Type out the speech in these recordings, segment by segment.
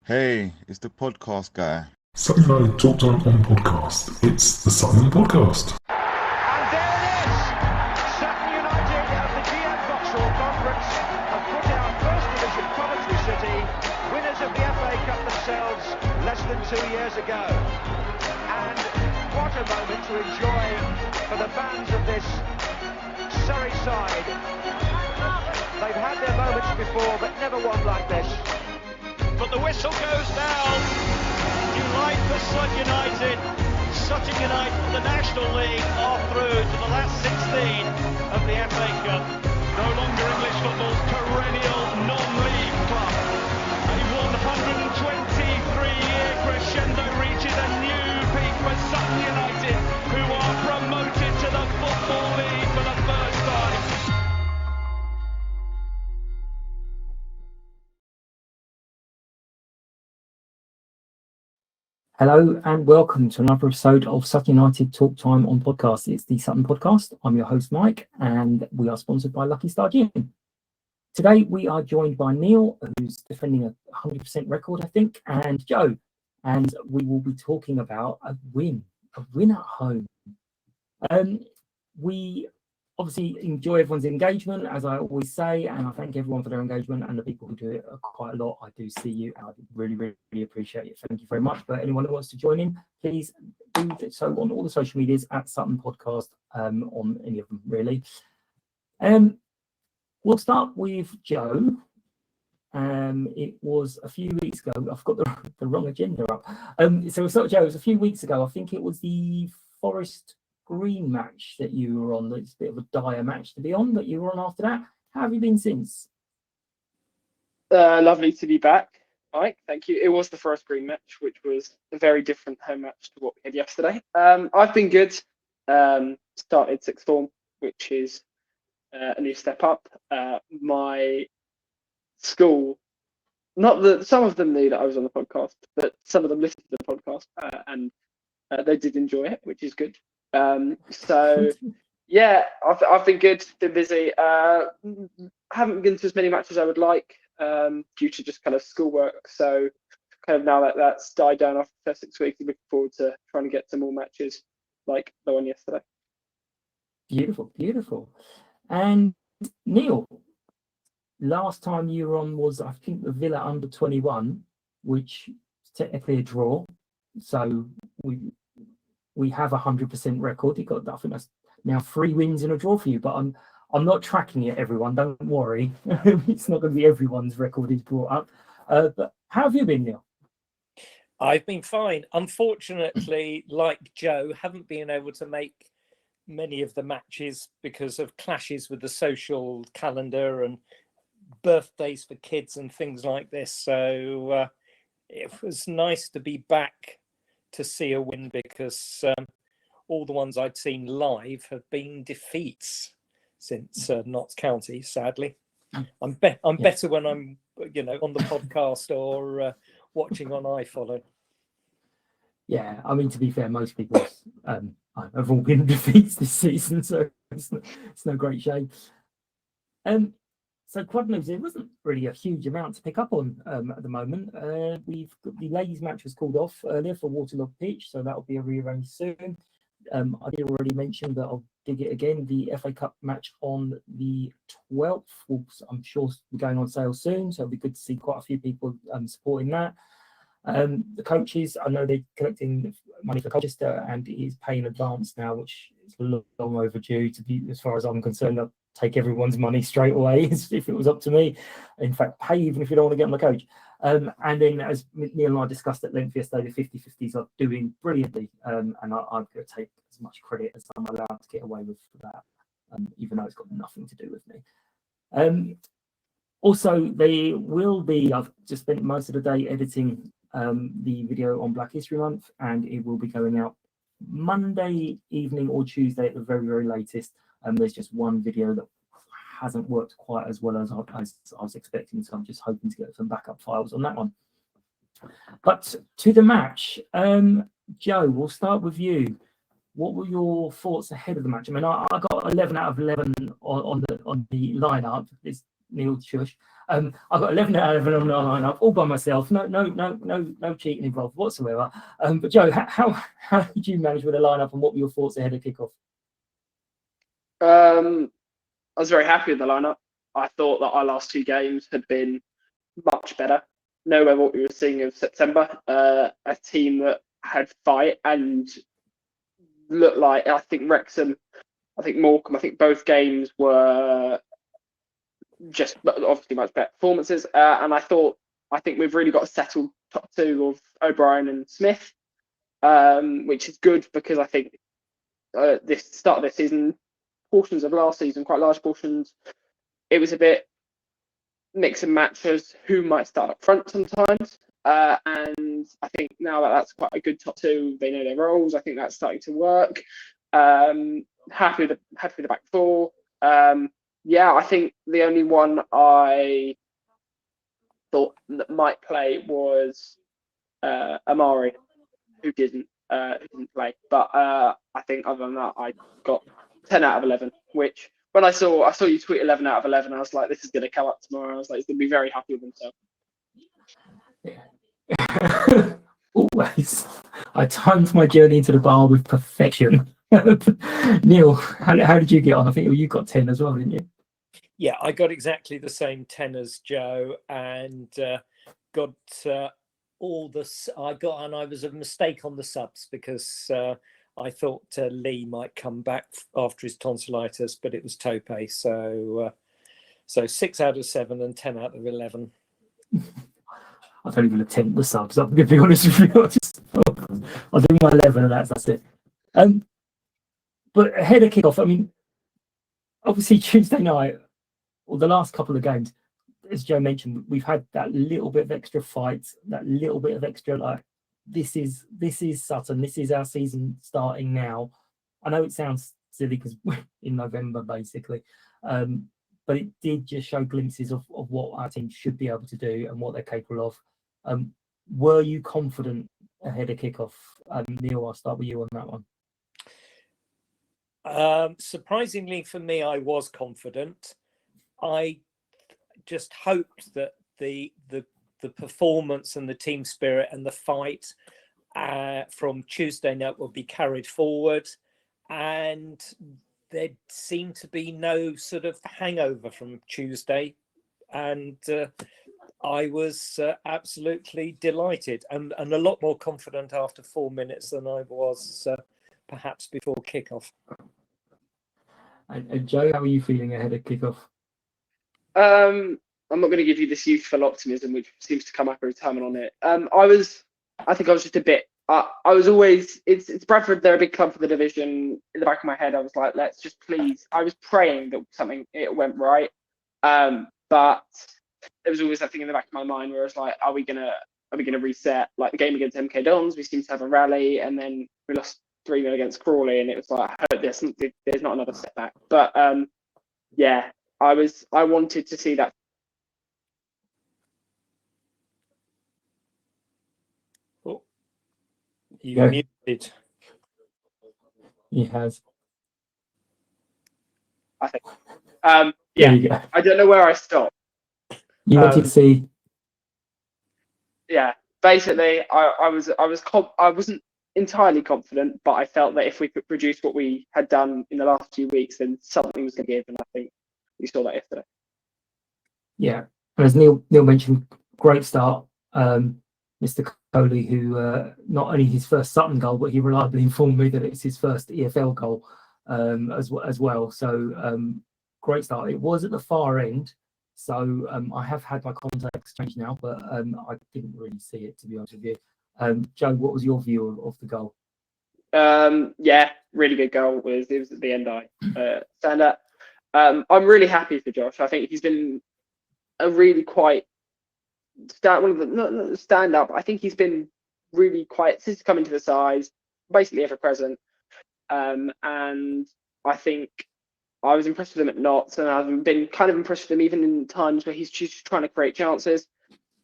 Hey, it's the podcast guy. Sutton United Talk Time on podcast. It's the Sutton Podcast. And there it is! Sutton United at the GM Vauxhall Conference have put out First Division Coventry City, winners of the FA Cup themselves less than 2 years ago. And what a moment to enjoy for the fans of this Surrey side. They've had their moments before, but never one like this. But the whistle goes down. Delight for Sutton United. Sutton United from the National League are through to the last 16 of the FA Cup. No longer English football's perennial non-league club. A 123-year crescendo reaches a new peak for Sutton United, who are promoted to the Football League for the first time. Hello and welcome to another episode of Sutton United Talk Time on podcast. It's the Sutton Podcast. I'm your host Mike and we are sponsored by Lucky Star Gym. Today we are joined by Neil, who's defending a 100% record I think, and Joe, and we will be talking about a win at home. We obviously enjoy everyone's engagement, as I always say, and I thank everyone for their engagement and the people who do it quite a lot. I do see you and I really, really appreciate it. Thank you very much. But anyone who wants to join in, please do so on all the social medias at Sutton Podcast, on any of them really. We'll start with Joe. It was a few weeks ago. I've got the wrong agenda up. So we'll start with Joe. It was a few weeks ago. I think it was the Forest Green match that you were on. It's a bit of a dire match to be on, but you were on after that. How have you been since? Lovely to be back, Mike. Thank you. It was the first Green match, which was a very different home match to what we had yesterday. I've been good. Started sixth form, which is a new step up. My school, not that some of them knew that I was on the podcast, but some of them listened to the podcast and they did enjoy it, which is good. So yeah, I've been good, been busy. Haven't been to as many matches as I would like due to just kind of schoolwork. So kind of now that that's died down after the first 6 weeks, I'm looking forward to trying to get some more matches like the one yesterday. Beautiful. And Neil, last time you were on was I think the Villa under 21, which is technically a draw. So we have a 100% record. You got, I think that's now 3 wins in a draw for you, but I'm not tracking it, everyone. Don't worry. It's not going to be everyone's record is brought up. But how have you been, Neil? I've been fine. Unfortunately, like Joe, haven't been able to make many of the matches because of clashes with the social calendar and birthdays for kids and things like this. So it was nice to be back to see a win because all the ones I'd seen live have been defeats since Notts County, sadly. I'm better when I'm on the podcast or watching on iFollow. Yeah, I mean, to be fair, most people have all been defeats this season, so it's no great shame. So quad news, there wasn't really a huge amount to pick up on at the moment. We've got the ladies' match was called off earlier for waterlogged pitch, so that will be rearranged soon. I did already mention that I'll dig it again. The FA Cup match on the 12th will, I'm sure, be going on sale soon, so it'll be good to see quite a few people supporting that. The coaches, I know they're collecting money for Colchester and it is paying advance now, which is long overdue. To be, as far as I'm concerned, I'll take everyone's money straight away if it was up to me. In fact, pay even if you don't want to get on the coach. And then, as Neil and I discussed at length yesterday, the 50-50s are doing brilliantly, and I'm going to take as much credit as I'm allowed to get away with for that, even though it's got nothing to do with me. Also, they will be, I've just spent most of the day editing the video on Black History Month, and it will be going out Monday evening or Tuesday at the very, very latest. There's just one video that hasn't worked quite as well as I was expecting, so I'm just hoping to get some backup files on that one. But to the match, Joe, we'll start with you. What were your thoughts ahead of the match? I mean, I got 11 out of 11 on the lineup. There's Neil shush. I've got 11 out of 11 on the lineup, all by myself. No cheating involved whatsoever. But Joe, how did you manage with the lineup, and what were your thoughts ahead of kickoff? I was very happy with the lineup. I thought that our last two games had been much better. Nowhere what we were seeing of September. A team that had fight and looked like, I think Wrexham, I think Morecambe, I think both games were just obviously much better performances. And I think we've really got a settled top two of O'Brien and Smith, which is good because I think this start of this season, portions of last season, quite large portions, it was a bit mix and match as who might start up front sometimes. And I think now that that's quite a good top two, they know their roles. I think that's starting to work. Happy with the back four. I think the only one I thought that might play was Amari, who didn't play. But I think other than that, I got 10 out of 11, which when I saw you tweet 11 out of 11, I was like, this is going to come up tomorrow. I was like, he's going to be very happy with himself. Always. I timed my journey into the bar with perfection. Neil, how did you get on? I think you got 10 as well, didn't you? Yeah, I got exactly the same 10 as Joe, and got all the. I was a mistake on the subs because I thought Lee might come back after his tonsillitis, but it was Tope. So 6 out of 7 and 10 out of 11. I don't even attempt the subs. I'm going to be honest with you. I'll do my 11 and that's it. But ahead of kickoff, I mean, obviously Tuesday night, or the last couple of games, as Joe mentioned, we've had that little bit of extra fight, that little bit of extra, like, this is Sutton, this is our season starting now. I know it sounds silly because we're in November, basically. But it did just show glimpses of what our team should be able to do and what they're capable of. Were you confident ahead of kickoff? Neil, I'll start with you on that one. Surprisingly for me, I was confident. I just hoped that the performance and the team spirit and the fight from Tuesday night will be carried forward, and there seemed to be no sort of hangover from Tuesday, and I was absolutely delighted and a lot more confident after 4 minutes than I was perhaps before kickoff. And Joe, how are you feeling ahead of kickoff? I'm not going to give you this youthful optimism, which seems to come up every time I'm on it. I think I was just a bit. I was always. It's Bradford. They're a big club for the division. In the back of my head, I was like, let's just please. I was praying that it went right. But there was always that thing in the back of my mind where I was like, are we gonna reset? Like the game against MK Dons, we seemed to have a rally, and then we lost 3-0 against Crawley, and it was like, I hope there's not another setback. But yeah, I wanted to see that. You muted. He has. I think. Yeah, I don't know where I stopped. You wanted to see. Yeah, basically, I wasn't entirely confident, but I felt that if we could produce what we had done in the last few weeks, then something was going to give, and I think we saw that yesterday. Yeah, and as Neil mentioned, great start. Mr. Coley, who not only his first Sutton goal, but he reliably informed me that it's his first EFL goal as well. So great start. It was at the far end, so I have had my context changed now, but I didn't really see it, to be honest with you. Joe, what was your view of the goal? Yeah, really good goal. It was at the end. Stand up. I'm really happy for Josh. I think he's been a really quite stand up. I think he's been really quite since coming to the side, basically ever present. And I think I was impressed with him at Notts, and I've been kind of impressed with him even in times where he's just trying to create chances.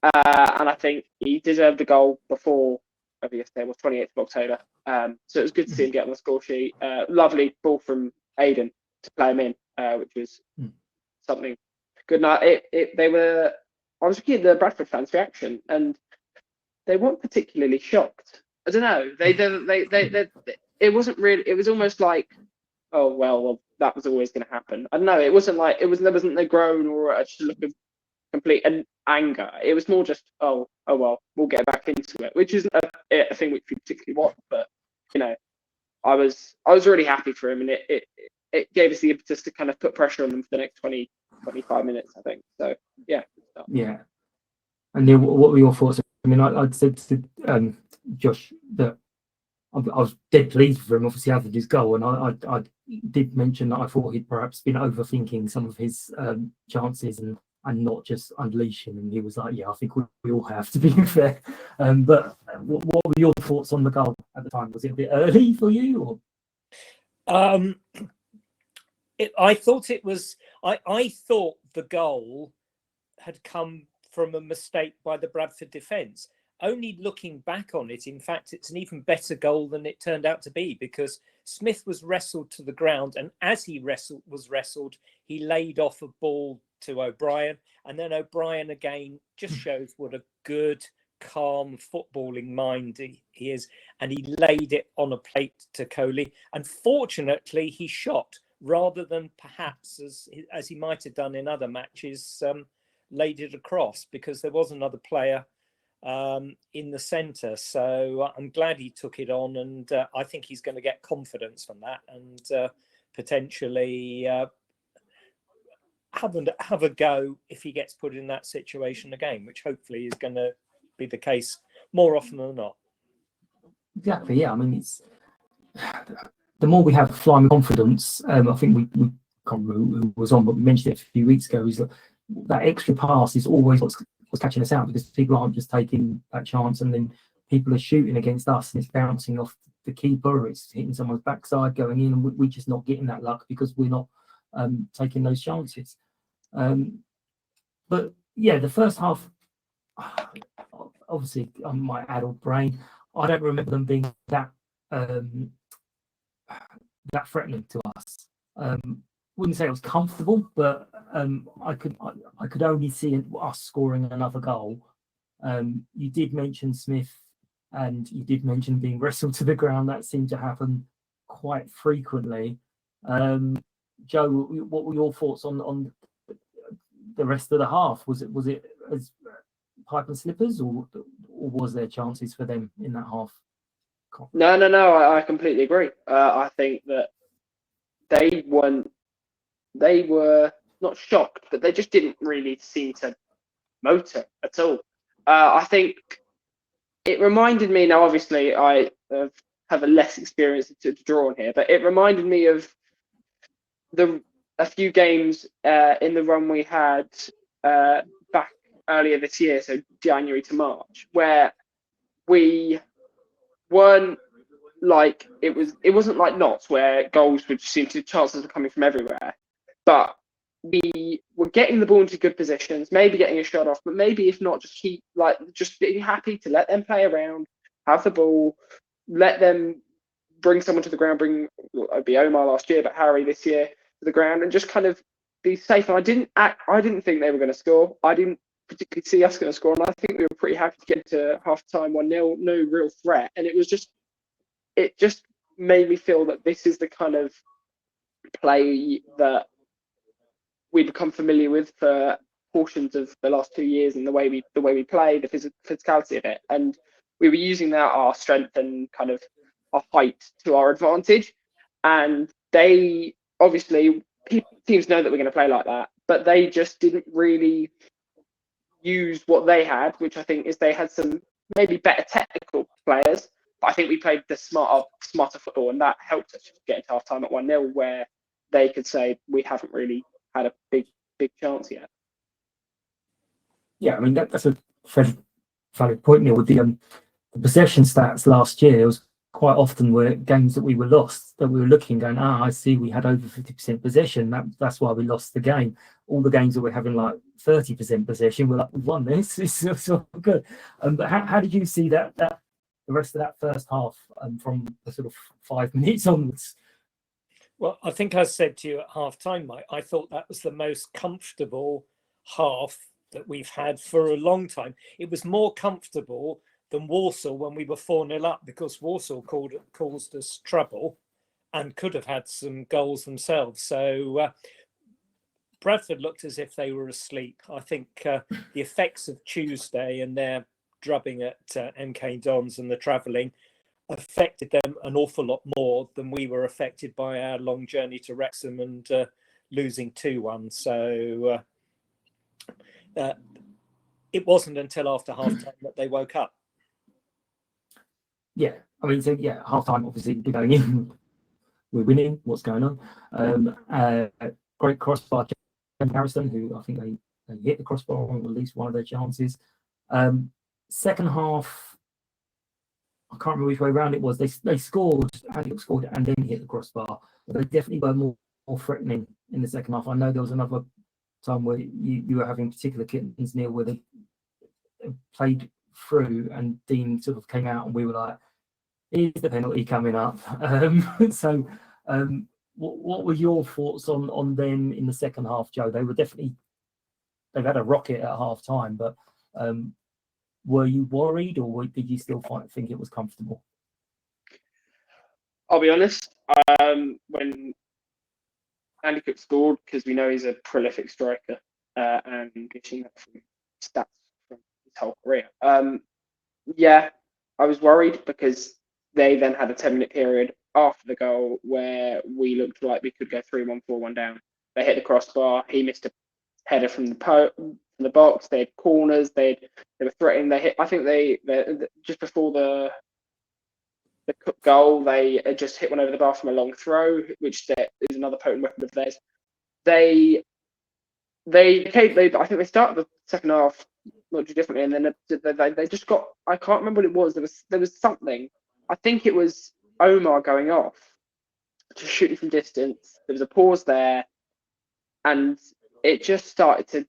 And I think he deserved the goal before yesterday, was 28th of October. So it was good to see him get on the score sheet. Lovely ball from Aiden to play him in, which was something good night. They were. I was looking at the Bradford fans' reaction, and they weren't particularly shocked. I don't know. They it wasn't really. It was almost like, oh well, that was always going to happen. I don't know. It wasn't like there wasn't a groan or a look of complete anger. It was more just, oh well, we'll get back into it, which isn't a thing which we particularly want. But I was really happy for him, and it gave us the impetus to kind of put pressure on them for the next 20-25 minutes, I think. So yeah. Yeah. And Neil, what were your thoughts? I mean, I'd said to Josh that I was dead pleased for him. Obviously, having his goal, and I did mention that I thought he'd perhaps been overthinking some of his chances and not just unleashing. And he was like, "Yeah, I think we all have, to be fair." But what were your thoughts on the goal at the time? Was it a bit early for you, or? I thought it was. I thought the goal had come from a mistake by the Bradford defence. Only looking back on it, in fact, it's an even better goal than it turned out to be, because Smith was wrestled to the ground, and as he was wrestled, he laid off a ball to O'Brien, and then O'Brien again just shows what a good, calm footballing mind he is, and he laid it on a plate to Coley, and fortunately he shot rather than perhaps as he might have done in other matches, laid it across, because there was another player in the centre. So I'm glad he took it on, and I think he's going to get confidence from that, and potentially have a go if he gets put in that situation again, which hopefully is going to be the case more often than not. Exactly. Yeah. I mean, it's the more we have flying confidence. I think we can't remember who was on, but we mentioned it a few weeks ago. Is that extra pass is always what's catching us out, because people aren't just taking that chance and then people are shooting against us and it's bouncing off the keeper, or it's hitting someone's backside going in, and we're just not getting that luck because we're not taking those chances. But yeah, the first half, obviously, on my adult brain, I don't remember them being that threatening to us. Wouldn't say it was comfortable, but I could only see us scoring another goal. You did mention Smith, and you did mention being wrestled to the ground. That seemed to happen quite frequently. Joe, what were your thoughts on the rest of the half? Was it as pipe and slippers, or was there chances for them in that half? No. I completely agree. I think that they were not shocked, but they just didn't really seem to motor at all. I think it reminded me, now obviously I have a less experience to draw on here, but it reminded me of a few games in the run we had back earlier this year, so January to March, where we weren't like, it wasn't like Notts where goals would seem to, chances were coming from everywhere, but we were getting the ball into good positions, maybe getting a shot off, but maybe if not, just being happy to let them play around, have the ball, let them bring someone to the ground, it'd be Omar last year, but Harry this year, to the ground, and just kind of be safe. And I didn't think they were going to score. I didn't particularly see us going to score, and I think we were pretty happy to get to half time 1-0, no real threat. And it just made me feel that this is the kind of play that we become familiar with for portions of the last 2 years, and the way we play, the physicality of it, and we were using that, our strength and kind of our height, to our advantage. And they obviously, teams know that we're going to play like that, but they just didn't really use what they had, which I think is they had some maybe better technical players, but I think we played the smarter football, and that helped us get into half time at 1-0, where they could say we haven't really had a big chance yet. Yeah, I mean that's a fairly valid point, Neil. With the possession stats last year, it was quite often were games that we were lost, that we were looking going, I see we had over 50% possession. That's why we lost the game. All the games that we're having like 30% possession, we're like, we've won this. It's so good. But how did you see that the rest of that first half from the sort of 5 minutes onwards? Well, I think I said to you at half time, Mike, I thought that was the most comfortable half that we've had for a long time. It was more comfortable than Walsall when we were 4-0 up, because Walsall caused us trouble and could have had some goals themselves. So Bradford looked as if they were asleep. I think the effects of Tuesday and their drubbing at MK Dons and the travelling affected them an awful lot more than we were affected by our long journey to Wrexham and losing 2-1. So it wasn't until after half time that they woke up. Yeah, I mean, so yeah, half time, obviously, we're going in, we're winning, what's going on? Great crossbar, Harrison, who I think they hit the crossbar on at least one of their chances. Second half, I can't remember which way around it was. They scored, Haddock scored, and then hit the crossbar. But they definitely were more threatening in the second half. I know there was another time where you were having particular kittens, Neil, where they played through and Dean sort of came out and we were like, is the penalty coming up? What were your thoughts on them in the second half, Joe? They've had a rocket at half time, but were you worried, or did you still think it was comfortable? I'll be honest, when Andy Cook scored, because we know he's a prolific striker, and getting that from stats from his whole career. Yeah, I was worried because they then had a 10-minute period after the goal where we looked like we could go 3-1, 4-1 down. They hit the crossbar. He missed a header from the box. They had corners. They were threatening. I think they just before the Cook goal, they had just hit one over the bar from a long throw, which is another potent weapon of theirs. I think they started the second half not too differently, and then they just got, I can't remember what it was. There was something. I think it was Omar going off, just shooting from distance. There was a pause there, and it just started to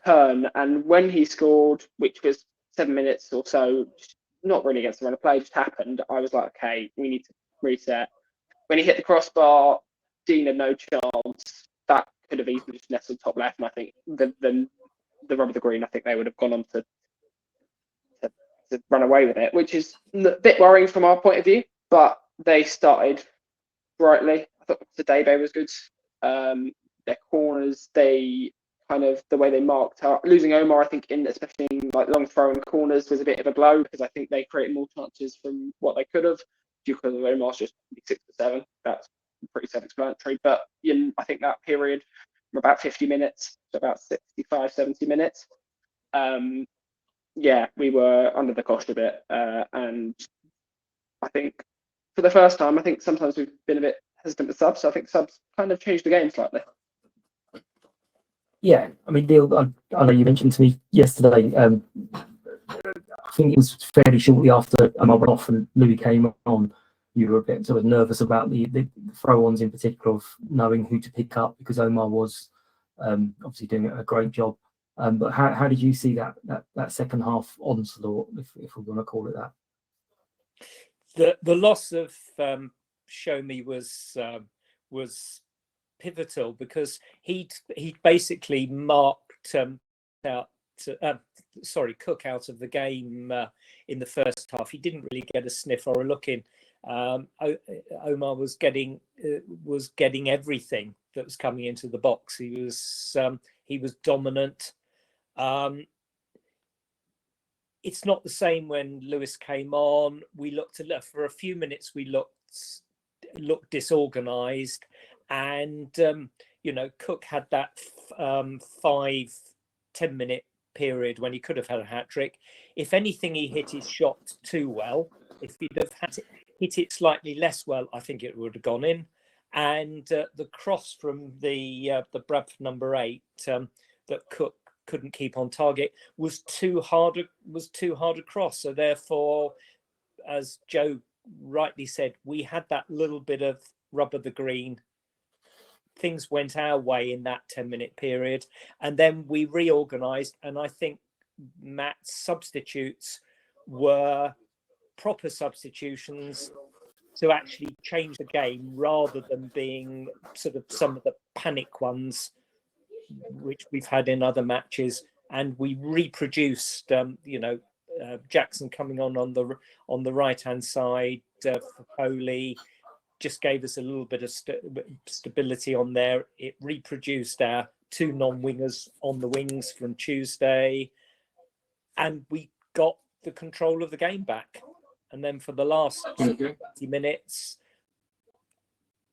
turn. And when he scored, which was 7 minutes or so, not really against the run of play, just happened, I was like, okay, we need to reset. When he hit the crossbar, Dean had no chance. That could have easily just nestled top left, and I think the rub of the green, I think they would have gone on to run away with it, which is a bit worrying from our point of view. But they started brightly. I thought Sadebe was good. Their corners, the way they marked up. Losing Omar, I think, especially in like long throwing corners, was a bit of a blow, because I think they created more chances from what they could have. Because Omar's just 6-7, that's pretty self-explanatory. But I think that period from about 50 minutes to about 65, 70 minutes, we were under the cosh a bit. And I think for the first time, I think sometimes we've been a bit hesitant with subs. So I think subs kind of changed the game slightly. Yeah, I mean, Neil, I know you mentioned to me yesterday, I think it was fairly shortly after Omar went off and Louis came on, you were a bit sort of nervous about the throw-ons in particular, of knowing who to pick up, because Omar was obviously doing a great job. But how did you see that second half onslaught, if we're going to call it that? The loss of Show Me was pivotal, because he'd basically marked Cook out of the game in the first half. He didn't really get a sniff or a look in. Omar was getting everything that was coming into the box. He was dominant. It's not the same when Lewis came on. We looked for a few minutes. We looked disorganised, and Cook had that 5-10 minute period when he could have had a hat trick. If anything, he hit his shot too well. If he'd have hit it slightly less well, I think it would have gone in. And the cross from the Bradford number 8 that Cook couldn't keep on target was too hard a cross. So therefore, as Joe rightly said, we had that little bit of rub of the green. Things went our way in that 10-minute period, and then we reorganised. And I think Matt's substitutes were proper substitutions to actually change the game, rather than being sort of some of the panic ones which we've had in other matches, and we reproduced, Jackson coming on the right hand side for Foley, just gave us a little bit of stability on there. It reproduced our two non-wingers on the wings from Tuesday, and we got the control of the game back. And then for the last 20 minutes,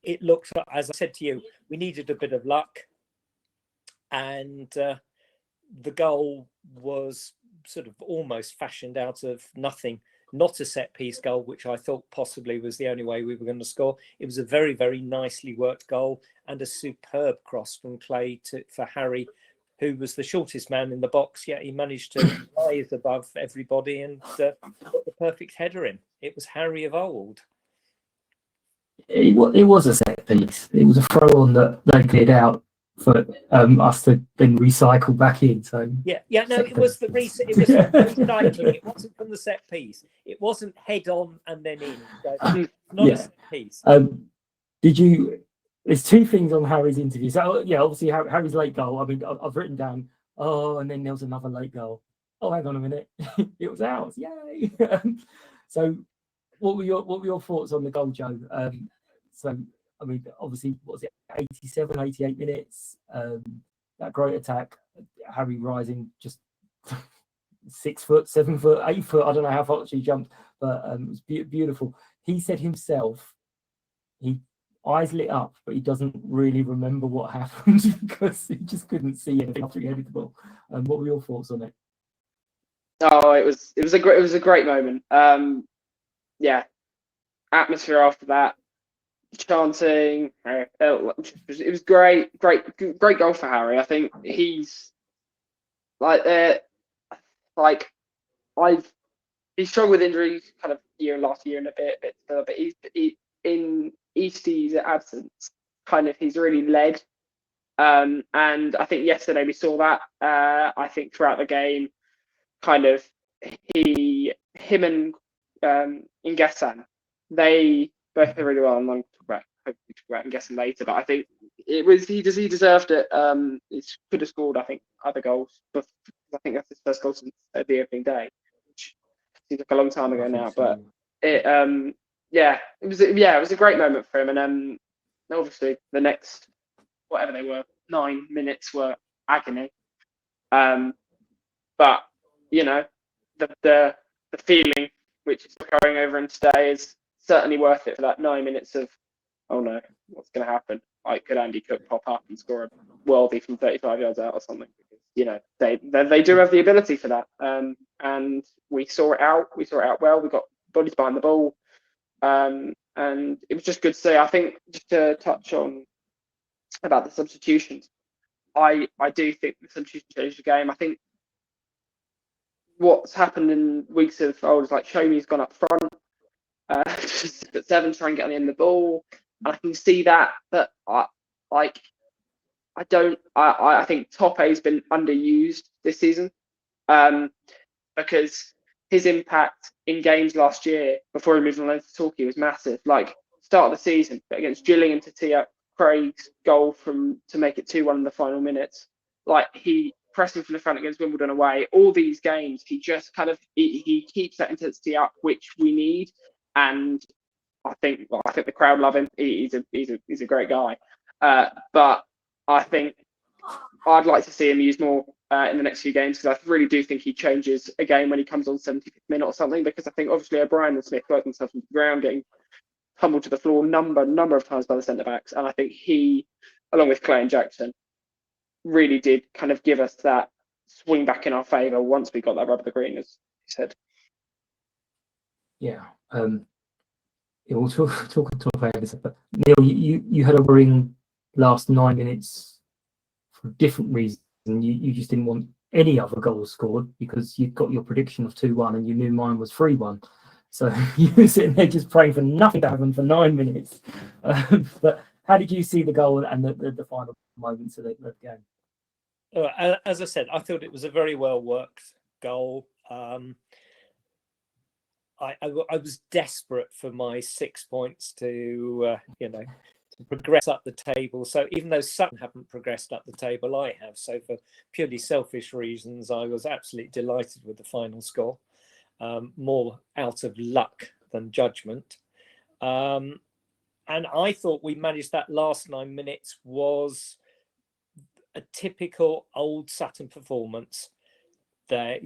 it looked, as I said to you, we needed a bit of luck, and the goal was sort of almost fashioned out of nothing. Not a set piece goal, which I thought possibly was the only way we were going to score. It was a very, very nicely worked goal and a superb cross from Clay for Harry, who was the shortest man in the box, yet he managed to rise above everybody and put the perfect header in. It was Harry of old. It was a set piece. It was a throw on that they cleared out for us to then recycle back in. So it was the recycling. It wasn't from the set piece. It wasn't head on and then in. So not a set piece. Did you? There's two things on Harry's interview. So obviously Harry's late goal. I mean, I've written down. Oh, and then there was another late goal. Oh, hang on a minute. It was ours. Yay! So, what were your thoughts on the goal, Joe? So, I mean, obviously, what was it, 87, 88 minutes? That great attack, Harry rising just 6 foot, 7 foot, 8 foot. I don't know how far she jumped, but it was beautiful. He said himself, eyes lit up, but he doesn't really remember what happened because he just couldn't see anything after he headed the ball. What were your thoughts on it? Oh, it was a great moment. Atmosphere after that. Chanting, it was great goal for Harry. I think he's he's struggled with injuries kind of last year and a bit, but he's in Eastie's absence, kind of he's really led, and I think yesterday we saw that. I think throughout the game, kind of him and Ingessan, they both did really well. I'm going to talk about Ingessan later, but I think he deserved it. He could have scored, I think, other goals, but I think that's his first goal since the opening day, which seems like a long time ago now. But it was a great moment for him, and obviously the next whatever they were 9 minutes were agony. But the feeling which is carrying over in today is certainly worth it for that 9 minutes of, oh no, what's going to happen? Like, could Andy Cook pop up and score a worldie from 35 yards out or something? Because, they do have the ability for that. And we saw it out. We saw it out well. We got bodies behind the ball. And it was just good to see. I think, just to touch on about the substitutions, I do think the substitution changed the game. I think what's happened in weeks of old is like Shomi's gone up front, just at 7, try and get on the end of the ball. And I can see that, but I think Tope's been underused this season, because his impact in games last year before he moved on to Torquay was massive. Like, start of the season, but against Gillingham to tee up Craig's goal to make it 2-1 in the final minutes. Like, he pressing from the front against Wimbledon away. All these games, he just kind of he keeps that intensity up, which we need. And I think the crowd love him. He's a great guy. But I think I'd like to see him used more in the next few games, because I really do think he changes a game when he comes on 75th minute or something. Because I think obviously O'Brien and Smith worked themselves into the ground, getting tumbled to the floor number of times by the centre backs, and I think he, along with Clay and Jackson, really did kind of give us that swing back in our favour once we got that rub of the green, as he said. Yeah. We'll talk about this, but Neil, you had a worrying last 9 minutes for a different reason. You just didn't want any other goals scored because you'd got your prediction of 2-1 and you knew mine was 3-1. So you were sitting there just praying for nothing to happen for 9 minutes. But how did you see the goal and the final moments of the game? As I said, I thought it was a very well worked goal. I was desperate for my 6 points to progress up the table. So even though Sutton haven't progressed up the table, I have. So for purely selfish reasons, I was absolutely delighted with the final score, more out of luck than judgment. And I thought we managed that last 9 minutes was a typical old Sutton performance. They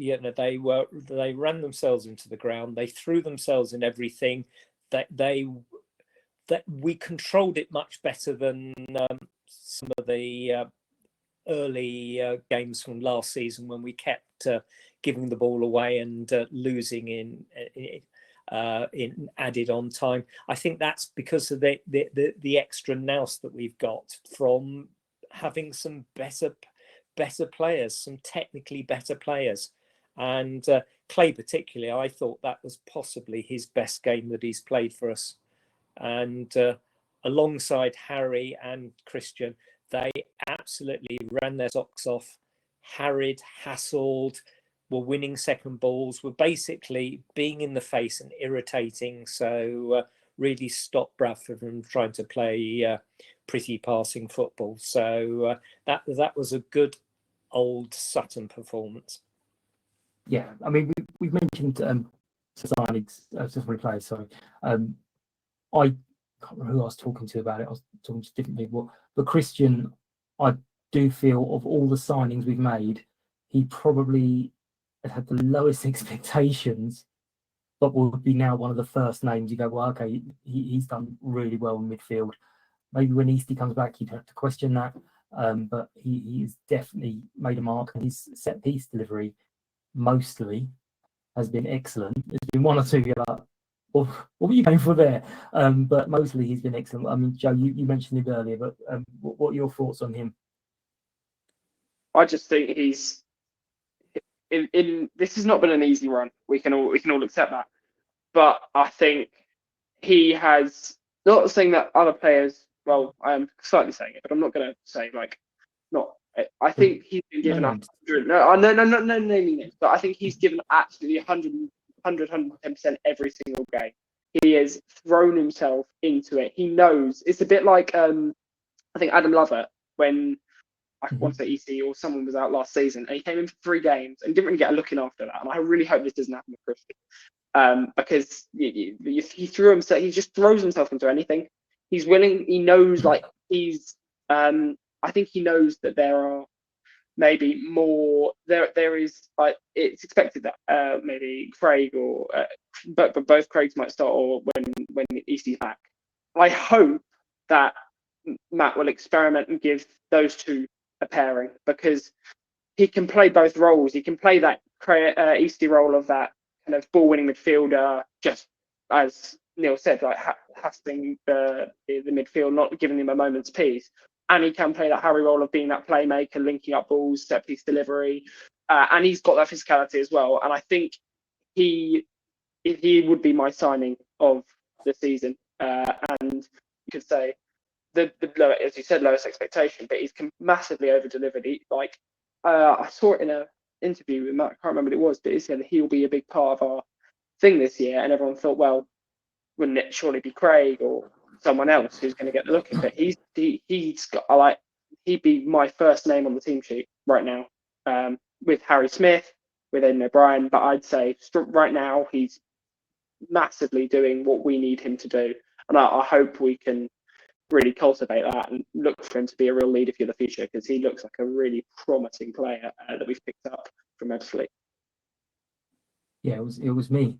ran themselves into the ground. They threw themselves in everything. That we controlled it much better than some of the early games from last season when we kept giving the ball away and losing in added on time. I think that's because of the extra nous that we've got from having some better players, some technically better players. And Clay particularly, I thought that was possibly his best game that he's played for us. And alongside Harry and Christian, they absolutely ran their socks off, harried, hassled, were winning second balls, were basically being in the face and irritating. So really stopped Bradford from trying to play pretty passing football. So that was a good old Sutton performance. Yeah, I mean, we've mentioned signings, replays, sorry. I can't remember who I was talking to about it. I was talking to different people. But Christian, I do feel of all the signings we've made, he probably had the lowest expectations, but will be now one of the first names you go, well, okay, he's done really well in midfield. Maybe when Eastie comes back, you'd have to question that. But he's definitely made a mark, and his set piece delivery mostly has been excellent. There's been one or two you're like, well, what were you going for there? But mostly he's been excellent. I mean, Joe, you mentioned him earlier, but what are your thoughts on him? I just think he's in this has not been an easy run. We can all accept that. But I think he has, not saying that other players, well, I am slightly saying it, but I'm not going to say not. I think he's been given 100. No, naming it. But I think he's given absolutely 110% every single game. He has thrown himself into it. He knows. It's a bit like I think Adam Lovett, when I want to say EC or someone was out last season, and he came in for 3 games and didn't really get a look in after that. And I really hope this doesn't happen with Christian, because he threw himself. He just throws himself into anything. He's willing. He knows, he's. I think he knows that there are maybe more. There is, it's expected that maybe Craig or but both Craigs might start, or when Eastie's back. I hope that Matt will experiment and give those two a pairing, because he can play both roles. He can play that Eastie role of that kind of ball-winning midfielder, just as Neil said, hassling the midfield, not giving him a moment's peace. And he can play that Harry role of being that playmaker, linking up balls, set piece delivery, and he's got that physicality as well. And I think he would be my signing of the season. And you could say the as you said, lowest expectation, but he's massively over delivered. I saw it in an interview with Matt. I can't remember what it was, but he said he'll be a big part of our thing this year. And everyone thought, well, wouldn't it surely be Craig or someone else who's going to get the look at it? He's got he'd be my first name on the team sheet right now, with Harry Smith, with Aidan O'Brien. But I'd say right now he's massively doing what we need him to do, and I hope we can really cultivate that and look for him to be a real leader for the future, because he looks like a really promising player that we've picked up from Ebbsfleet. Yeah, it was me.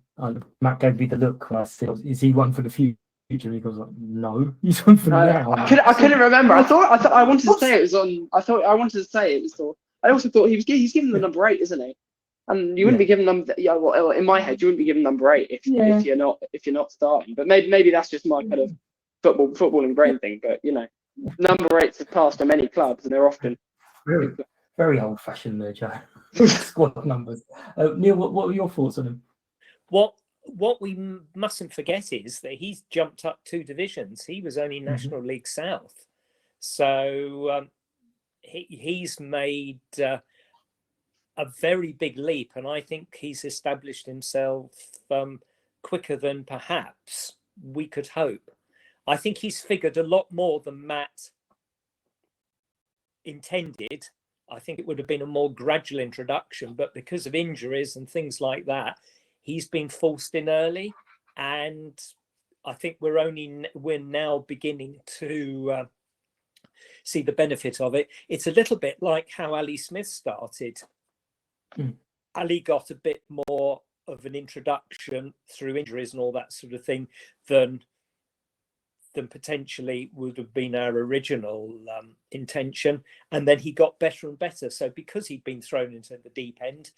Matt gave me the look when I said, "Is he one for the future?" He goes like, "No, he's one for now." I couldn't remember. I thought I wanted to say it was on. I wanted to say it was. I also thought he's given the number 8, isn't he? And you wouldn't be given number. Yeah, well, in my head, you wouldn't be given number 8 if you're not starting. But maybe that's just my kind of footballing brain thing. But number 8s have passed on many clubs, and they're often very old-fashioned there, Joe. Squad numbers. Neil, what were your thoughts on him? What we mustn't forget is that he's jumped up 2 divisions. He was only National League South, so he's made a very big leap, and I think he's established himself quicker than perhaps we could hope. I think he's figured a lot more than Matt intended. I think it would have been a more gradual introduction, but because of injuries and things like that, he's been forced in early, and I think we're now beginning to see the benefit of it. It's a little bit like how Ali Smith started. Ali got a bit more of an introduction through injuries and all that sort of thing than potentially would have been our original intention. And then he got better and better. So because he'd been thrown into the deep end,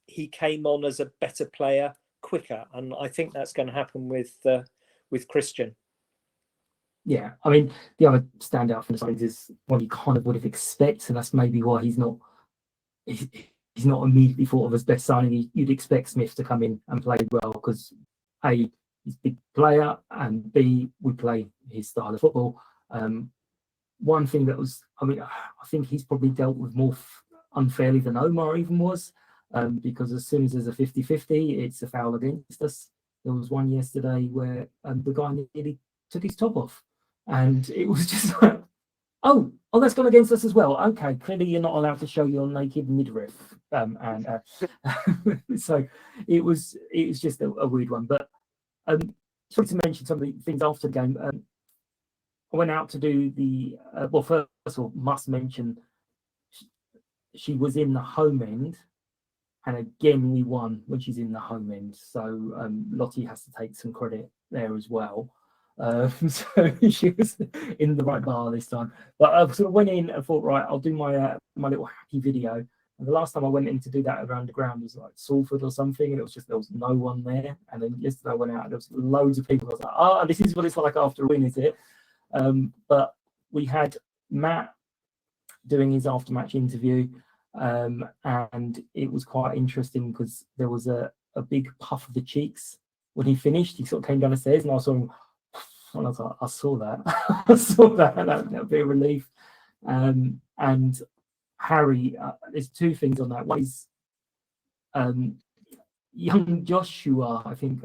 he came on as a better player quicker. And I think that's going to happen with Christian. Yeah, I mean, the other standout from the side is what you kind of would have expected, and that's maybe why he's not immediately thought of as best signing. You'd expect Smith to come in and play well because A, he's a big player, and B, we play his style of football. One thing that was, I mean, I think he's probably dealt with more unfairly than Omar even was, because as soon as there's a 50-50, it's a foul against us. There was one yesterday where the guy nearly took his top off. And it was just like, oh, that's gone against us as well. Okay, clearly you're not allowed to show your naked midriff. So it was just a weird one. But sorry to mention some of the things after the game. I went out to do the well. First of all, must mention she was in the home end, and again we won when she's in the home end. So Lottie has to take some credit there as well. So she was in the right bar this time. But I sort of went in and thought, right, I'll do my my little happy video. And the last time I went in to do that around the ground was like Salford or something, and it was just there was no one there. And then yesterday I went out and there was loads of people. I was like, this is what it's like after a win, is it? But we had Matt doing his after-match interview, and it was quite interesting because there was a big puff of the cheeks when he finished. He sort of came down the stairs, and I saw him. And I was like, I saw that. I saw that. That would be a relief. And Harry, there's two things on that. One is young Joshua, I think.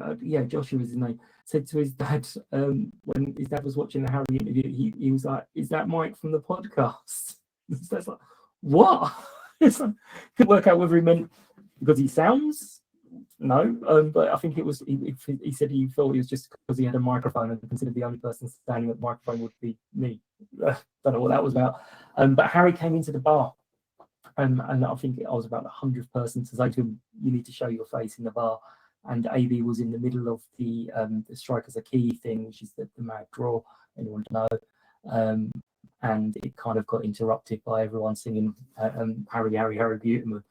Joshua is his name. Said to his dad when his dad was watching the Harry interview, he was like, "Is that Mike from the podcast?" That's like, what? It's like, couldn't work out whether he meant because he sounds. No, but I think it was. He said he thought it was just because he had a microphone and considered the only person standing at the microphone would be me. Don't know what that was about. But Harry came into the bar, and I think I was about the 100th person to say to him, "You need to show your face in the bar." And AB was in the middle of the strikers are key thing, which is the mad draw. Anyone to know? And it kind of got interrupted by everyone singing "Harry, Harry, Harry Beautyman."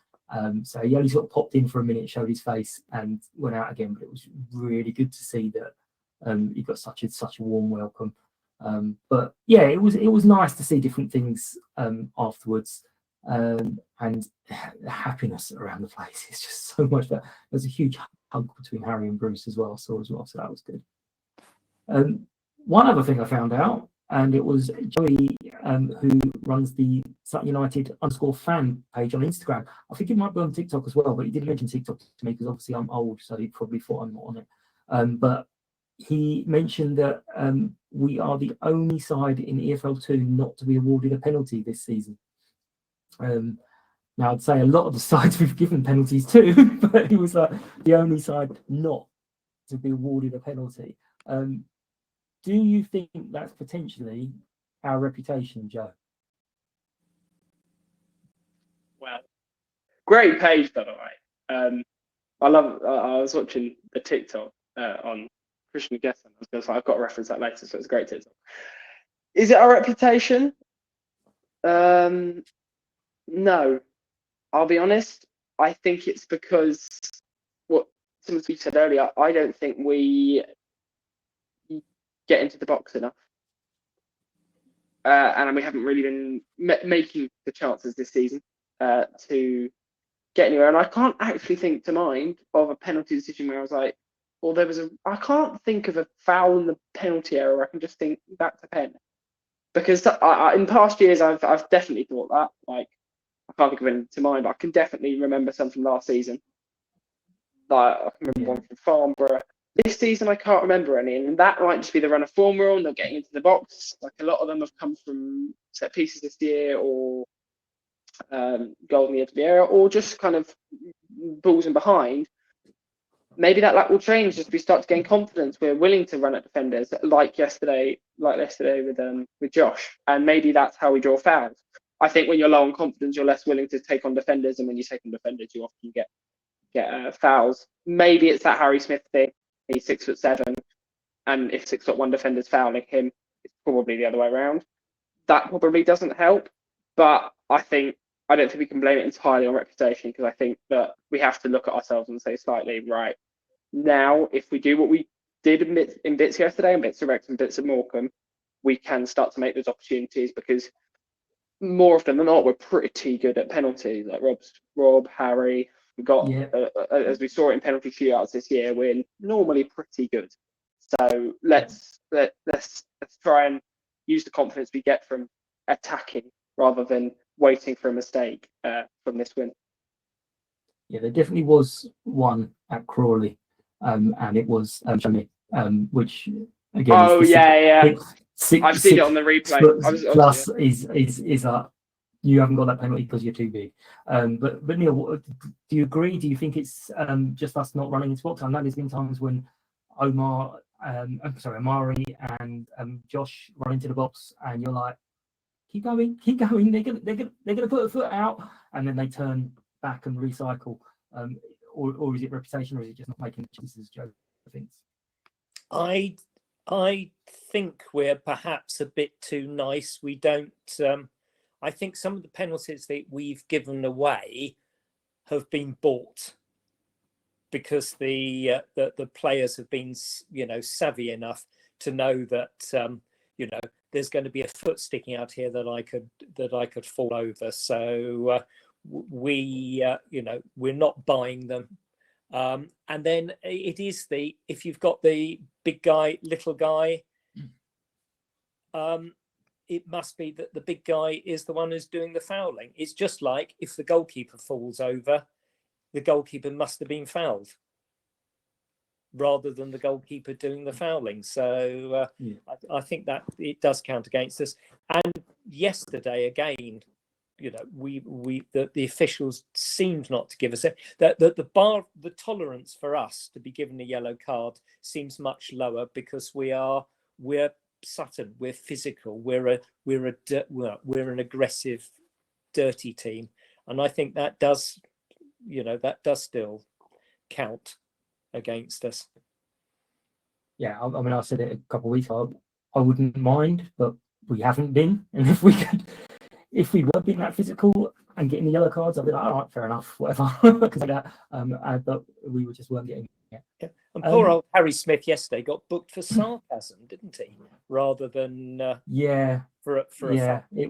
So he only sort of popped in for a minute, showed his face, and went out again. But it was really good to see that he got such a warm welcome. But yeah, it was nice to see different things afterwards, and the happiness around the place is just so much better. There's a huge hug between Harry and Bruce as well, so that was good. One other thing I found out, and it was Joey who runs the Sutton United _fan page on Instagram. I think it might be on TikTok as well, but he did mention TikTok to me because obviously I'm old, so he probably thought I'm not on it. But he mentioned that we are the only side in EFL2 not to be awarded a penalty this season. Now, I'd say a lot of the sides we've given penalties to, but he was like the only side not to be awarded a penalty. Do you think that's potentially our reputation, Joe? Well, great page, by the way. I love. I was watching the TikTok on Christian Gesson. I was going to say I've got to reference that later, so it's a great TikTok. Is it our reputation? No. I'll be honest. I think it's because what some of you said earlier. I don't think we get into the box enough, and we haven't really been making the chances this season to get anywhere. And I can't actually think to mind of a penalty decision where I was like, well, I can't think of a foul in the penalty area where I can just think that's a pen. Because in past years, I've definitely thought that. Like, I can't think of anything to mind, but I can definitely remember some from last season. Like, I can remember one from Farnborough. This season, I can't remember any, and that might just be the run of form we're on. They're getting into the box. Like a lot of them have come from set pieces this year, or goal in the edge of the area, or just kind of balls in behind. Maybe that will change as we start to gain confidence. We're willing to run at defenders, like yesterday with Josh, and maybe that's how we draw fouls. I think when you're low on confidence, you're less willing to take on defenders, and when you take on defenders, you often get fouls. Maybe it's that Harry Smith thing. He's 6'7", and if 6'1" defenders fouling him, it's probably the other way around. That probably doesn't help, but I don't think we can blame it entirely on reputation, because I think that we have to look at ourselves and say slightly, right, now if we do what we did in bits yesterday, and bits of Rex and bits of Morecambe, we can start to make those opportunities, because more often than not, we're pretty good at penalties. Like Rob, Harry, we got, as we saw in penalty shootouts this year, we're normally pretty good. So let's try and use the confidence we get from attacking rather than waiting for a mistake from this win. Yeah, there definitely was one at Crawley, and it was Johnny, which again. Oh yeah. I've seen it on the replay. Plus is you haven't got that penalty because you're too big. But Neil, do you agree? Do you think it's just us not running into box? I know there's been times when Amari and Josh run into the box, and you're like, keep going. They're gonna put a foot out, and then they turn back and recycle. Or is it reputation, or is it just not making choices, Joe? I think. I think we're perhaps a bit too nice. We don't. I think some of the penalties that we've given away have been bought because the players have been, savvy enough to know that there's going to be a foot sticking out here that I could fall over. So we're not buying them. And then it is if you've got the big guy, little guy, it must be that the big guy is the one who's doing the fouling. It's just like if the goalkeeper falls over, the goalkeeper must have been fouled rather than the goalkeeper doing the fouling. So I think that it does count against us. And yesterday, again, the officials seemed not to give us it. The tolerance for us to be given a yellow card seems much lower because we're Sutton, we're physical, we're an aggressive, dirty team, and I think that does still count against us. Yeah, I mean, I said it a couple of weeks ago. I wouldn't mind, but we haven't been, and if we were being that physical and getting the yellow cards, I'd be like, all right, fair enough, whatever. But we just weren't getting it. Yeah. And poor old Harry Smith yesterday got booked for sarcasm, didn't he? Rather than it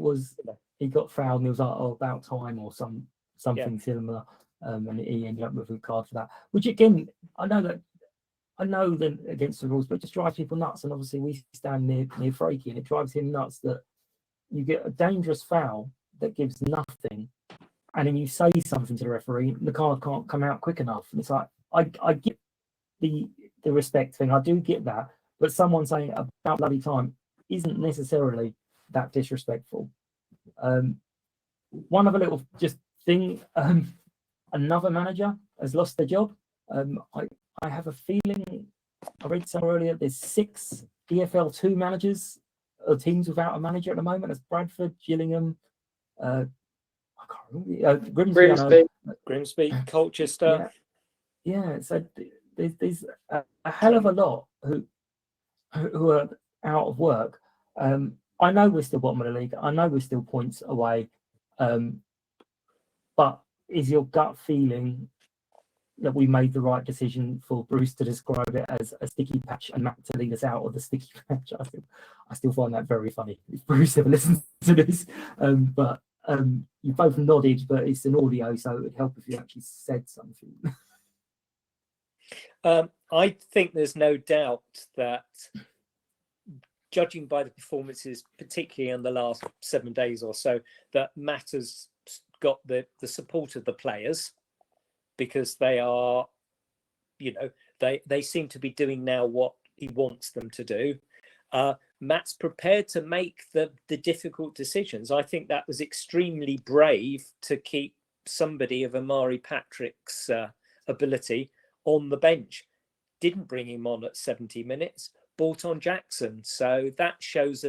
was. He got fouled, and he was like, "Oh, about time," or something similar, and he ended up with a card for that. Which again, I know that against the rules, but it just drives people nuts. And obviously, we stand near Frakey, and it drives him nuts that you get a dangerous foul that gives nothing, and then you say something to the referee, and the card can't come out quick enough. And it's like I get the respect thing, I do get that, but someone saying about bloody time isn't necessarily that disrespectful. One other little just thing, another manager has lost their job. I have a feeling, I read somewhere earlier, there's 6 EFL 2 managers or teams without a manager at the moment. There's Bradford, Gillingham, I can't remember, Grimsby, Colchester. Yeah, so there's a hell of a lot who are out of work. I know we're still bottom of the league. I know we're still points away. But is your gut feeling that we made the right decision for Bruce to describe it as a sticky patch and Matt to lead us out of the sticky patch? I still find that very funny if Bruce ever listens to this. But you both nodded, but it's an audio, so it would help if you actually said something. I think there's no doubt that, judging by the performances, particularly in the last 7 days or so, that Matt has got the support of the players, because they are, They seem to be doing now what he wants them to do. Matt's prepared to make the difficult decisions. I think that was extremely brave to keep somebody of Amari Patrick's ability on the bench. Didn't bring him on at 70 minutes, brought on Jackson. So that shows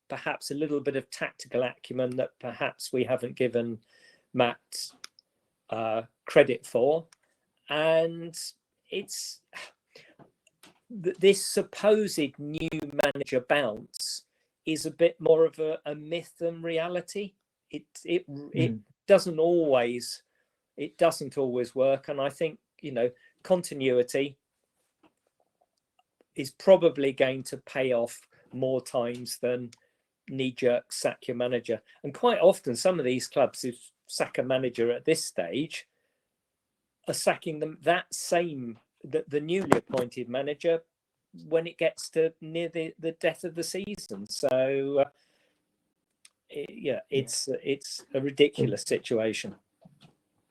perhaps a little bit of tactical acumen that perhaps we haven't given Matt credit for. And it's this supposed new manager bounce is a bit more of a myth than reality. It doesn't always work. And I think, continuity is probably going to pay off more times than knee-jerk sack your manager. And quite often, some of these clubs who sack a manager at this stage are sacking them the newly appointed manager when it gets to near the death of the season. So it's a ridiculous situation.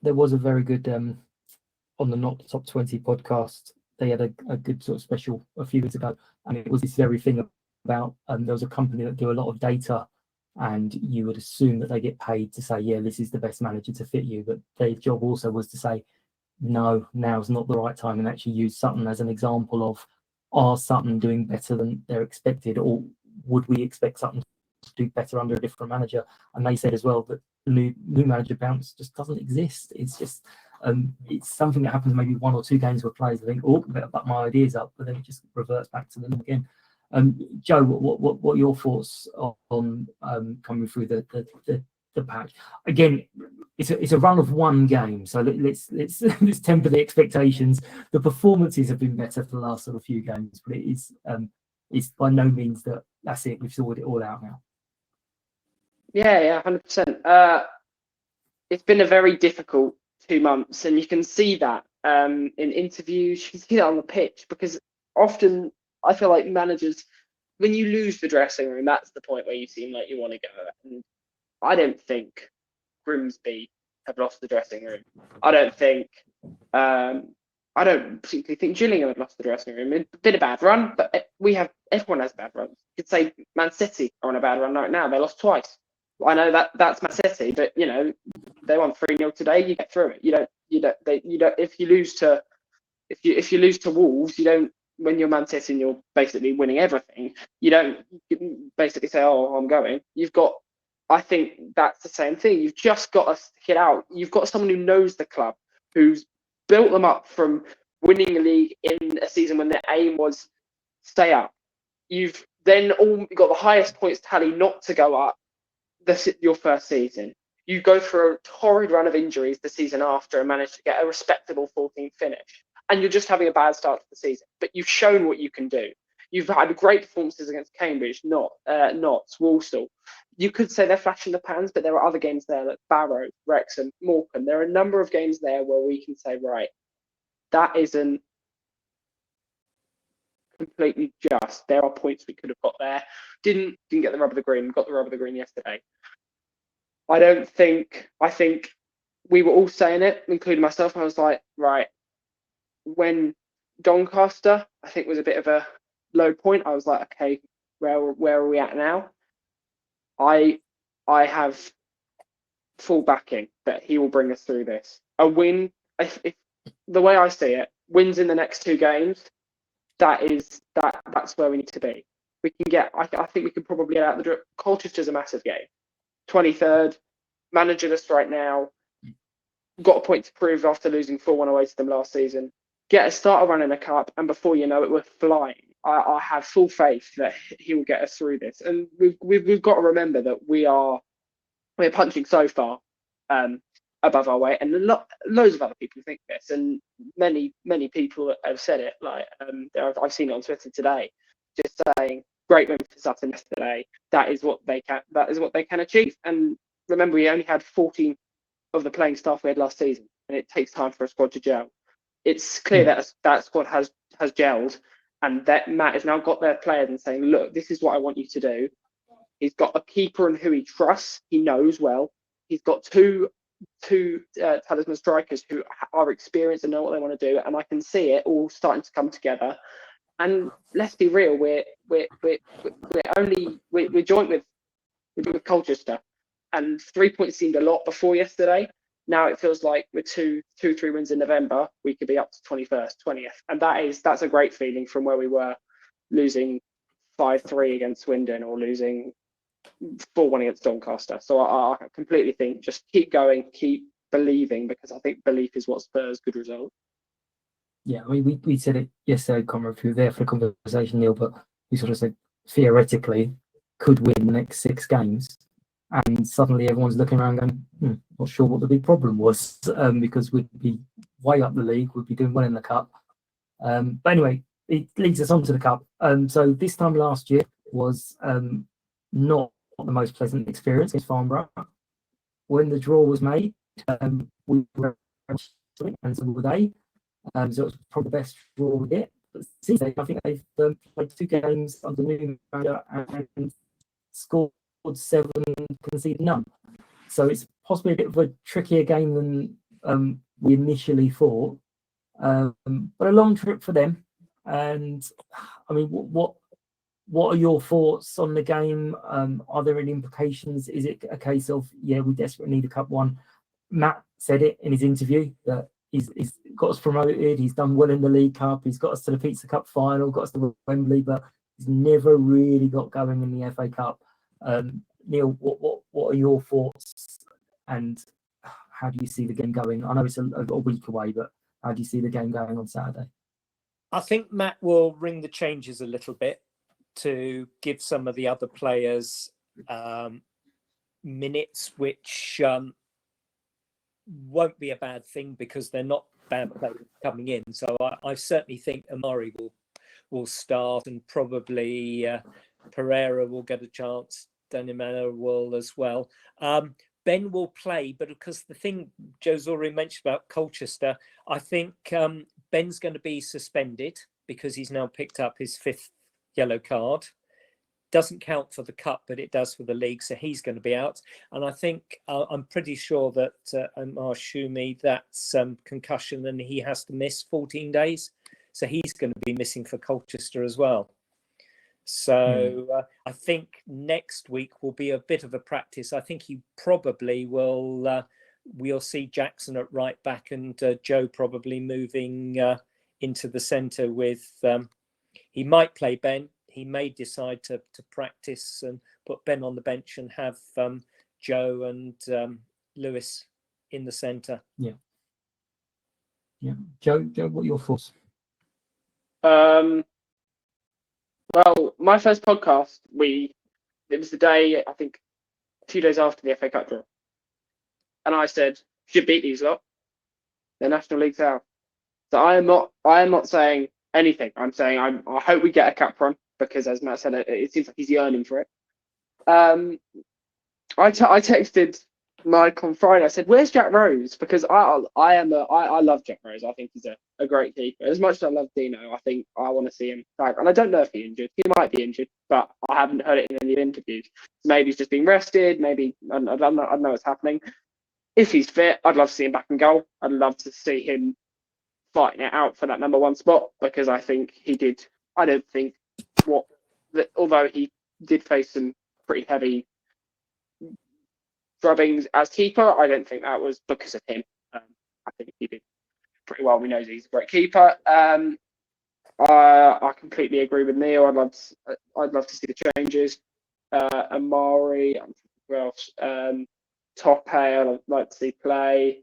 There was a very good on the Not Top 20 podcast. They had a good sort of special a few weeks ago, and it was this very thing about there was a company that do a lot of data, and you would assume that they get paid to say, yeah, this is the best manager to fit you, but their job also was to say, no, now's not the right time, and actually use Sutton as an example of, are Sutton doing better than they're expected, or would we expect Sutton to do better under a different manager? And they said as well that new manager bounce just doesn't exist. It's just it's something that happens maybe one or two games where players think, oh, I better back my ideas up, but then it just reverts back to them again. Joe, what are your thoughts on coming through the patch? Again, it's a run of one game, so let's temper the expectations. The performances have been better for the last sort of few games, but it's by no means that's it. We've sorted it all out now. Yeah, 100%. It's been a very difficult 2 months, and you can see that in interviews. You can see that on the pitch, because often I feel like managers, when you lose the dressing room, that's the point where you seem like you want to go. And I don't think Grimsby have lost the dressing room. I don't particularly think Gillingham have lost the dressing room. It's been a bad run, but everyone has bad runs. You could say Man City are on a bad run right now. They lost twice. I know that's Man City, but they won 3-0 today. You get through it. You don't. If you lose to Wolves, you don't. When you're Man City and you're basically winning everything, you don't basically say, "Oh, I'm going." I think that's the same thing. You've just got to stick it out. You've got someone who knows the club, who's built them up from winning a league in a season when their aim was stay up. You've then got the highest points tally not to go up your first season. You go through a torrid run of injuries the season after and manage to get a respectable 14th finish. And you're just having a bad start to the season. But you've shown what you can do. You've had great performances against Cambridge, Notts, Walsall. You could say they're flash in the pans, but there are other games there like Barrow, Wrexham, Morecambe. There are a number of games there where we can say, right, that isn't completely just. There are points we could have got there. Didn't get the rub of the green. Got the rub of the green yesterday. I think we were all saying it, including myself. I was like, right, when Doncaster, I think, was a bit of a low point, I was like, okay, where are we at now? I have full backing that he will bring us through this. A win, if the way I see it, wins in the next 2 games, that's where we need to be. We can get, I think we can probably get out the drip. Colchester's a massive game. 23rd, managerless right now, got a point to prove after losing 4-1 away to them last season. Get a starter run in a cup, and before you know it, we're flying. I have full faith that he will get us through this, and we've got to remember that we're punching so far above our weight, and loads of other people think this, and many people have said it. Like I've seen it on Twitter today, just saying great win for Sutton yesterday. That is what they can achieve. And remember, we only had 14 of the playing staff we had last season, and it takes time for a squad to gel. It's clear that squad has gelled, and that Matt has now got their players and saying, look, this is what I want you to do. He's got a keeper and who he trusts, he knows well. He's got 2 two talisman strikers who are experienced and know what they want to do, and I can see it all starting to come together. And let's be real, we're joint with Colchester, and 3 points seemed a lot before yesterday. Now it feels like with 3 wins in November, we could be up to 21st, 20th, and that's a great feeling from where we were losing 5-3 against Swindon or losing 4-1 against Doncaster. So I completely think just keep going, keep believing, because I think belief is what spurs good results. Yeah, I mean, we said it yesterday, Conrad, if you were there for the conversation, Neil, but we sort of said theoretically could win the next 6 games, and suddenly everyone's looking around going, not sure what the big problem was, because we'd be way up the league, we'd be doing well in the cup. But anyway, it leads us on to the cup. So this time last year was not the most pleasant experience against Farnborough. When the draw was made, we were and so were they. So it was probably the best draw we get. But since then, I think they've played 2 games under new manager and scored 7, conceded none. So it's possibly a bit of a trickier game than we initially thought. But a long trip for them. And I mean, what are your thoughts on the game? Are there any implications? Is it a case of, we desperately need a cup one? Matt said it in his interview that he's got us promoted, he's done well in the League Cup, he's got us to the Pizza Cup final, got us to Wembley, but he's never really got going in the FA Cup. Neil, what are your thoughts, and how do you see the game going? I know it's a week away, but how do you see the game going on Saturday? I think Matt will ring the changes a little bit to give some of the other players minutes, which won't be a bad thing because they're not bad players coming in. So I certainly think Amari will start, and probably Pereira will get a chance. Danimana will as well. Ben will play, but because the thing Joe's already mentioned about Colchester, I think Ben's going to be suspended because he's now picked up his 5th yellow card. Doesn't count for the cup, but it does for the league, so he's going to be out. And I think I'm pretty sure that Omar Shumi, that's concussion, and he has to miss 14 days, so he's going to be missing for Colchester as well. So I think next week will be a bit of a practice. I think he probably will. We'll see Jackson at right back, and Joe probably moving into the centre with. He might play Ben. He may decide to practice and put Ben on the bench and have Joe and Lewis in the centre. Yeah. Joe, what are your thoughts? Well, my first podcast, it was the day, I think, 2 days after the FA Cup draw. And I said, should beat these lot. They're National League South. So I am not saying anything. I'm saying I hope we get a cup run, because as Matt said, it seems like he's yearning for it. I texted Mike on Friday. I said, "Where's Jack Rose?" Because I love Jack Rose. I think he's a great keeper. As much as I love Dino, I think I want to see him back. And I don't know if he's injured. He might be injured, but I haven't heard it in any interviews. Maybe he's just being rested. Maybe I don't know what's happening. If he's fit, I'd love to see him back in goal. I'd love to see him fighting it out for that number 1 spot, because I think he did. I don't think although he did face some pretty heavy drubbings as keeper, I don't think that was because of him. I think he did pretty well. We know he's a great keeper. I completely agree with Neil. I'd love to see the changes. Amari, who else? Tope, I'd like to see play.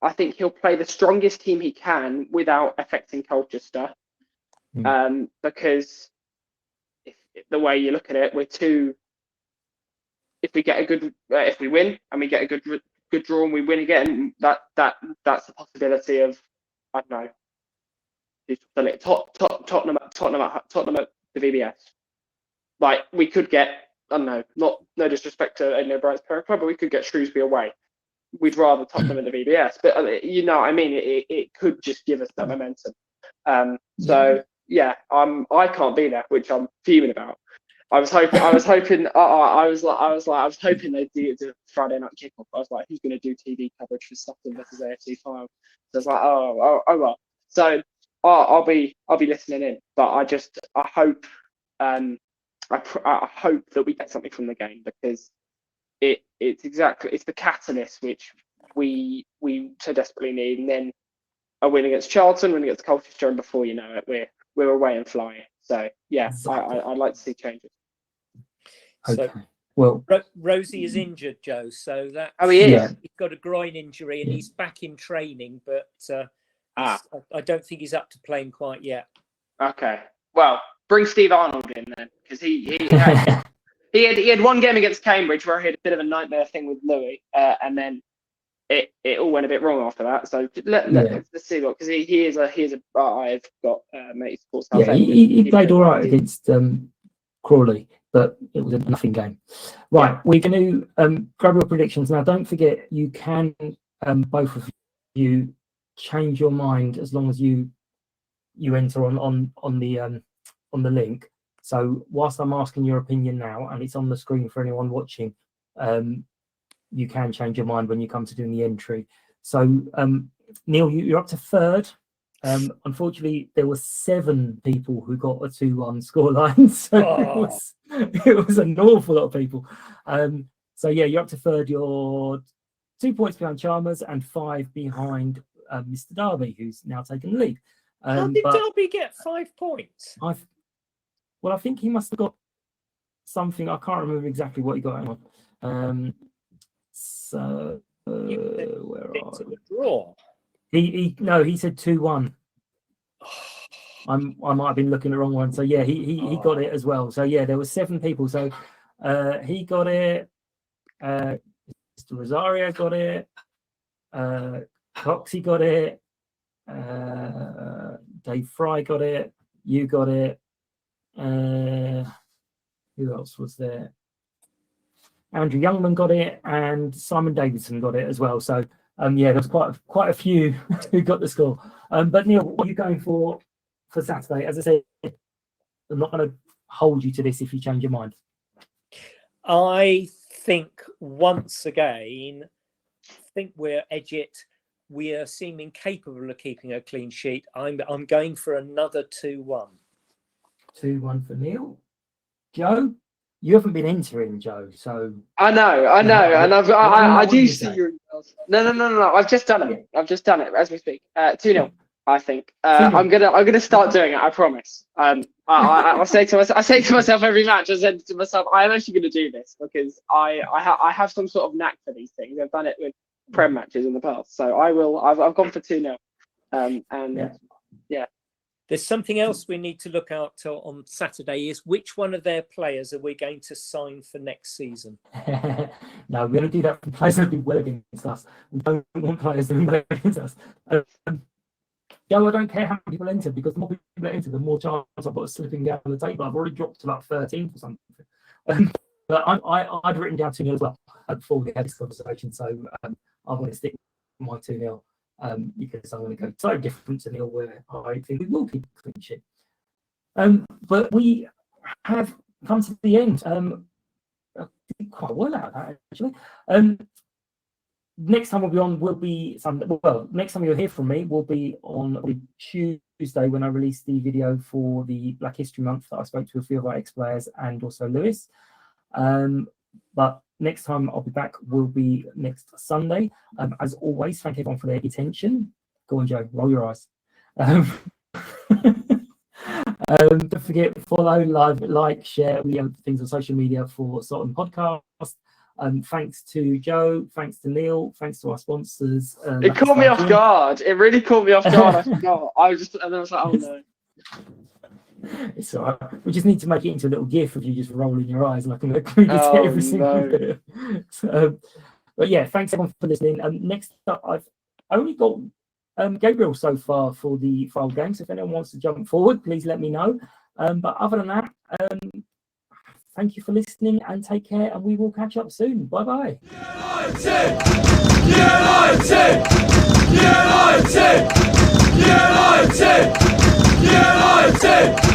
I think he'll play the strongest team he can without affecting Colchester. Because the way you look at it, if we win and we get a good draw and we win again, that's the possibility of, I don't know, Tottenham at the VBS. Like, we could get, I don't know, no disrespect to Ed O'Brien's parent club, but we could get Shrewsbury away. We'd rather Tottenham in the VBS, but you know what I mean, it could just give us that momentum. I can't be there, which I'm fuming about. I was hoping they'd do the Friday night kickoff. I was like, who's going to do TV coverage for Sutton versus AFC Fylde? So I was like, oh well. So I'll be listening in, but I hope I hope that we get something from the game, because it's the catalyst which we so desperately need, and then a win against Charlton, win against Colchester, and before you know it, we're away and flying. So yeah, Exactly. I'd like to see changes. Okay. So Well, Rosie is injured, Joe. So that He is. Yeah. he's got a groin injury and he's back in training, but Ah, I don't think he's up to playing quite yet. okay. Well, bring Steve Arnold in then, because he had one game against Cambridge where he had a bit of a nightmare thing with Louis, and then it all went a bit wrong after that. So let's see what, because he is a I've got mate supports yeah, Southend. he played all right against Crawley, but it was a nothing game. Right, we're going to grab your predictions now. Don't forget, you can both of you change your mind as long as you enter on the link. So whilst I'm asking your opinion now, and it's on the screen for anyone watching, you can change your mind when you come to doing the entry. So Neil, you're up to third. Unfortunately, there were 7 people who got a 2-1 scoreline, so it was an awful lot of people. So yeah, you're up to third. You're 2 points behind Chalmers and 5 behind Mr. Darby, who's now taken the lead. How did Darby get 5 points? I think he must have got something. I can't remember exactly what he got. Hang on. So where are It's a draw. he said 2-1. I might have been looking at the wrong one. So yeah, he got it as well. So yeah, there were 7 people. So he got it. Mr. Rosario got it. Coxie got it. Dave Fry got it. You got it. Who else was there? Andrew Youngman got it, and Simon Davidson got it as well. So yeah, there's quite a few who got the score. But Neil, what are you going for Saturday? As I said, I'm not going to hold you to this if you change your mind. I think once again, we're edge it. We are seeming capable of keeping a clean sheet. I'm going for another 2-1. 2-1 for Neil. Joe, you haven't been entering, Joe. So I know, and I do see your emails. No. I've just done it. I've just done it as we speak. 2-0. I think I'm gonna start doing it. I promise. I say to myself every match. I said to myself, I am actually going to do this because I have some sort of knack for these things. I've done it with Prem matches in the past, so I will. I've gone for 2-0. Yeah. There's something else we need to look out to on Saturday is which one of their players are we going to sign for next season? No, we're going to do that for players that do well against us. We don't want players doing well against us. Joe, I don't care how many people enter, because the more people enter, the more chance I've got of slipping down the table. I've already dropped to about 13 or something. But I'd written down 2-0 as well before we had this conversation. So I want to stick with my 2-0. Because I'm going to go so different to Neil, where I think we will keep a clean sheet. But we have come to the end. I did quite well out of that, actually. Next time will be Sunday. Well, next time you'll hear from me will be on Tuesday, when I release the video for the Black History Month that I spoke to a few of our ex-players and also Lewis. But next time I'll be back will be next Sunday. As always, thank everyone for their attention. Go on, Joe, roll your eyes. Don't forget, follow, like, share all the other things on social media for Sutton Podcast. Thanks to Joe, thanks to Neil, thanks to our sponsors. It caught me off guard. It really caught me off guard. I forgot. I was like, oh no. It's all right. We just need to make it into a little GIF of you just rolling your eyes, and I can include it to every single bit. But yeah, thanks everyone for listening. Next up, I've only got Gabriel so far for the Fylde game. So if anyone wants to jump forward, please let me know. But other than that, thank you for listening and take care, and we will catch up soon. Bye-bye. United!